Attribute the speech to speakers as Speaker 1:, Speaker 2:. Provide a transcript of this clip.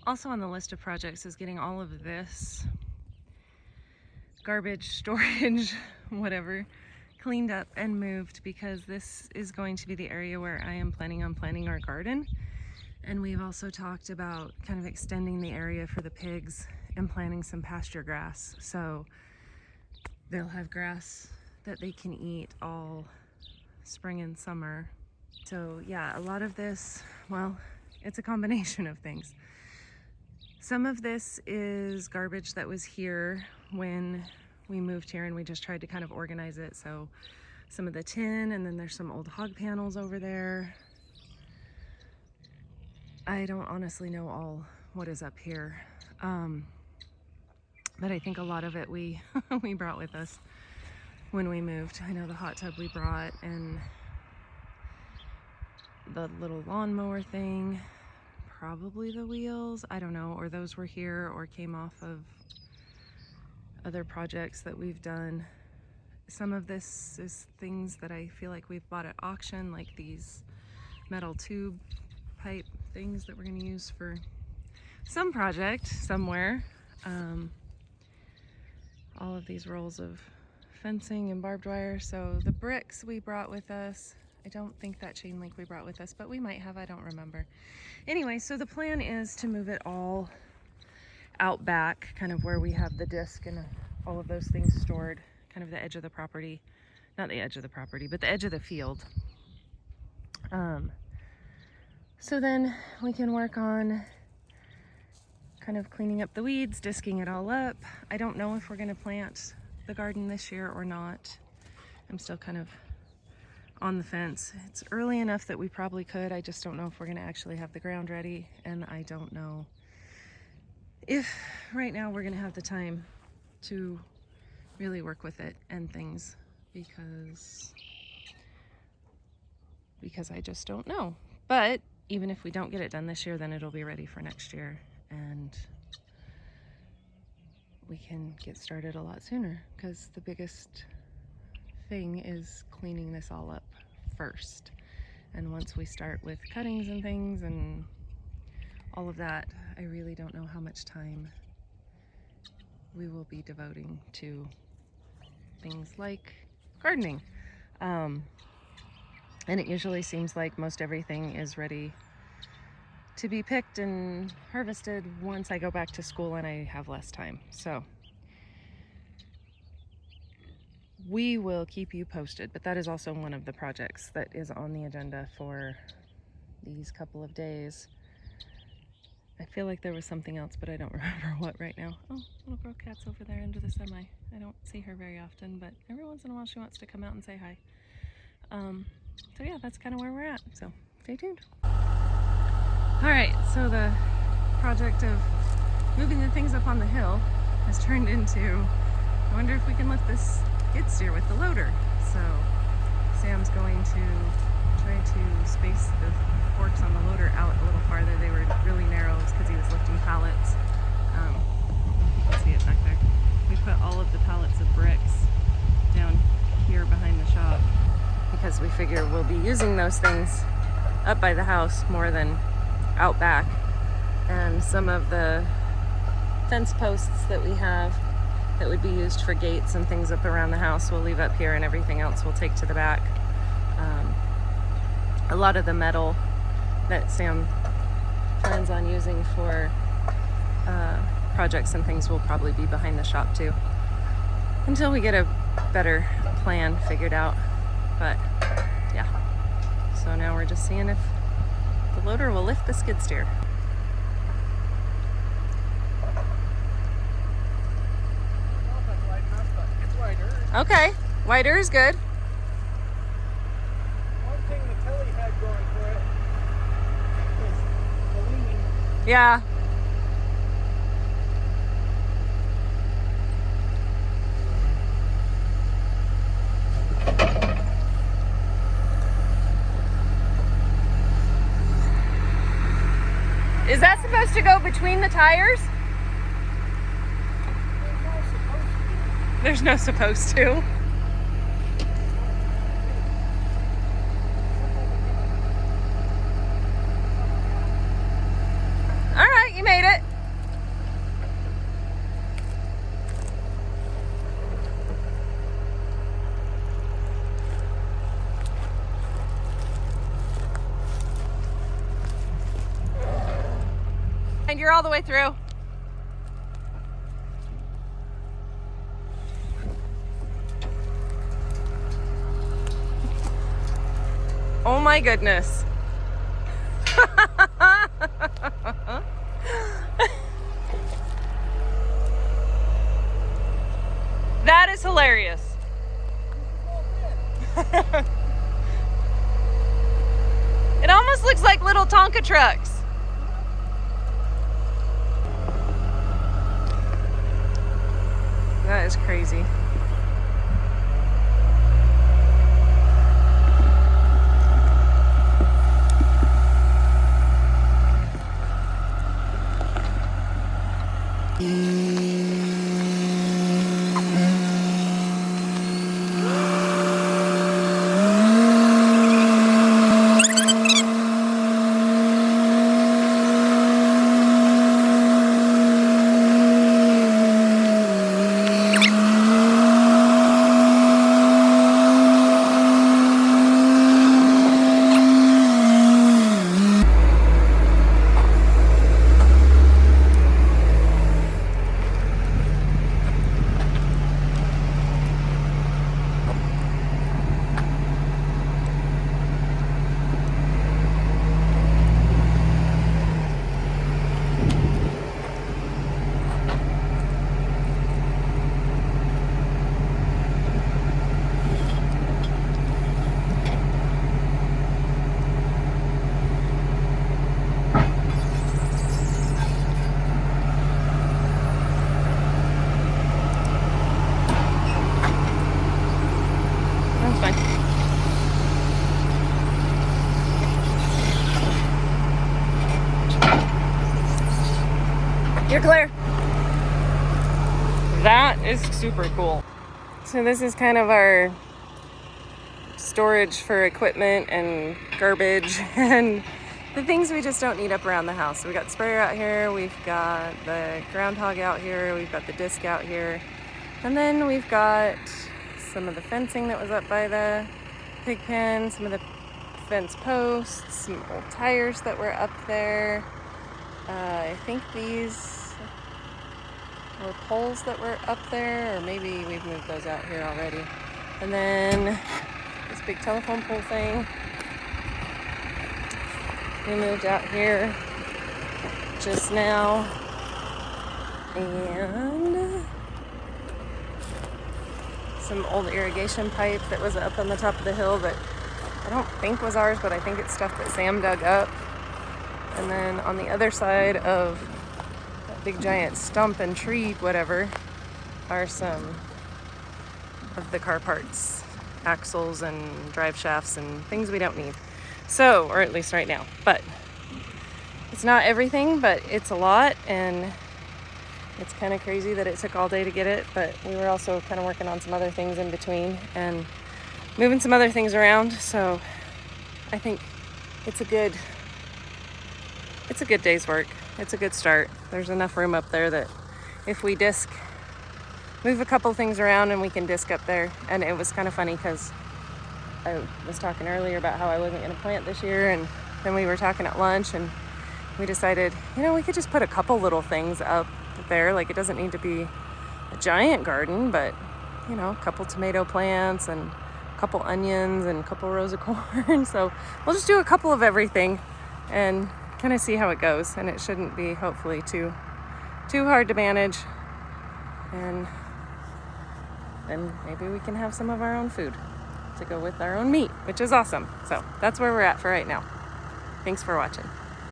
Speaker 1: Also on the list of projects is getting all of this garbage, storage, whatever, cleaned up and moved, because this is going to be the area where I am planning on planting our garden. And we've also talked about kind of extending the area for the pigs and planting some pasture grass. So they'll have grass that they can eat all spring and summer. So yeah, a lot of this, well, it's a combination of things. Some of this is garbage that was here when we moved here, and we just tried to kind of organize it. So some of the tin, and then there's some old hog panels over there. I don't honestly know all what is up here. But I think a lot of it we brought with us when we moved. I know the hot tub we brought, and the little lawnmower thing, probably the wheels, I don't know, or those were here or came off of other projects that we've done. Some of this is things that I feel like we've bought at auction, like these metal tube pipe things that we're going to use for some project somewhere. All of these rolls of fencing and barbed wire. So the bricks we brought with us. I don't think that chain link we brought with us, but we might have, I don't remember. Anyway, so the plan is to move it all out back, kind of where we have the disc and all of those things stored, kind of the edge of the property. Not the edge of the property, but the edge of the field. So then we can work on kind of cleaning up the weeds, disking it all up. I don't know if we're gonna plant the garden this year or not. I'm still kind of on the fence. It's early enough that we probably could. I just don't know if we're gonna actually have the ground ready, and I don't know if right now we're gonna have the time to really work with it and things, because I just don't know. But even if we don't get it done this year, then it'll be ready for next year, and we can get started a lot sooner, because the biggest thing is cleaning this all up first. And once we start with cuttings and things and all of that, I really don't know how much time we will be devoting to things like gardening. And it usually seems like most everything is ready to be picked and harvested once I go back to school and I have less time. So we will keep you posted, but that is also one of the projects that is on the agenda for these couple of days. I feel like there was something else, but I don't remember what right now. Oh, little girl cat's over there under the semi. I don't see her very often, but every once in a while she wants to come out and say hi. So yeah, that's kind of where we're at, so stay tuned. Alright, so the project of moving the things up on the hill has turned into, I wonder if we can lift this skid steer with the loader. So Sam's going to try to space the forks on the loader out a little farther. They were really narrow because he was lifting pallets. You can see it back there. We put all of the pallets of bricks down here behind the shop because we figure we'll be using those things up by the house more than out back. And some of the fence posts that we have that would be used for gates and things up around the house we'll leave up here, and everything else we'll take to the back. A lot of the metal that Sam plans on using for projects and things will probably be behind the shop too, until we get a better plan figured out. But yeah, so now we're just seeing if the loader will lift the skid steer. Okay, wider is good.
Speaker 2: One thing the Telly had going for it was the leaning.
Speaker 1: Yeah. Is that supposed to go between the tires? There's no supposed to. All right, you made it. And you're all the way through. Oh my goodness. That is hilarious. It almost looks like little Tonka trucks. That is crazy. That's fine. You're clear. That is super cool. So this is kind of our storage for equipment and garbage and the things we just don't need up around the house. So we got the sprayer out here, we've got the groundhog out here, we've got the disc out here, and then we've got some of the fencing that was up by the pig pen, some of the fence posts, some old tires that were up there. I think these were poles that were up there, or maybe we've moved those out here already. And then this big telephone pole thing we moved out here just now. And some old irrigation pipe that was up on the top of the hill that I don't think was ours, but I think it's stuff that Sam dug up. And then on the other side of that big giant stump and tree, whatever, are some of the car parts, axles and drive shafts and things we don't need. So, or at least right now, but it's not everything, but it's a lot, and it's kind of crazy that it took all day to get it, but we were also kind of working on some other things in between and moving some other things around. So I think it's a good day's work. It's a good start. There's enough room up there that if we move a couple things around and we can disc up there. And it was kind of funny because I was talking earlier about how I wasn't going to plant this year, and then we were talking at lunch and we decided, we could just put a couple little things up there. Like, it doesn't need to be a giant garden, but a couple tomato plants and a couple onions and a couple rows of corn. So we'll just do a couple of everything and kind of see how it goes. And it shouldn't be, hopefully, too hard to manage. And then maybe we can have some of our own food to go with our own meat, which is awesome. So that's where we're at for right now. Thanks for watching.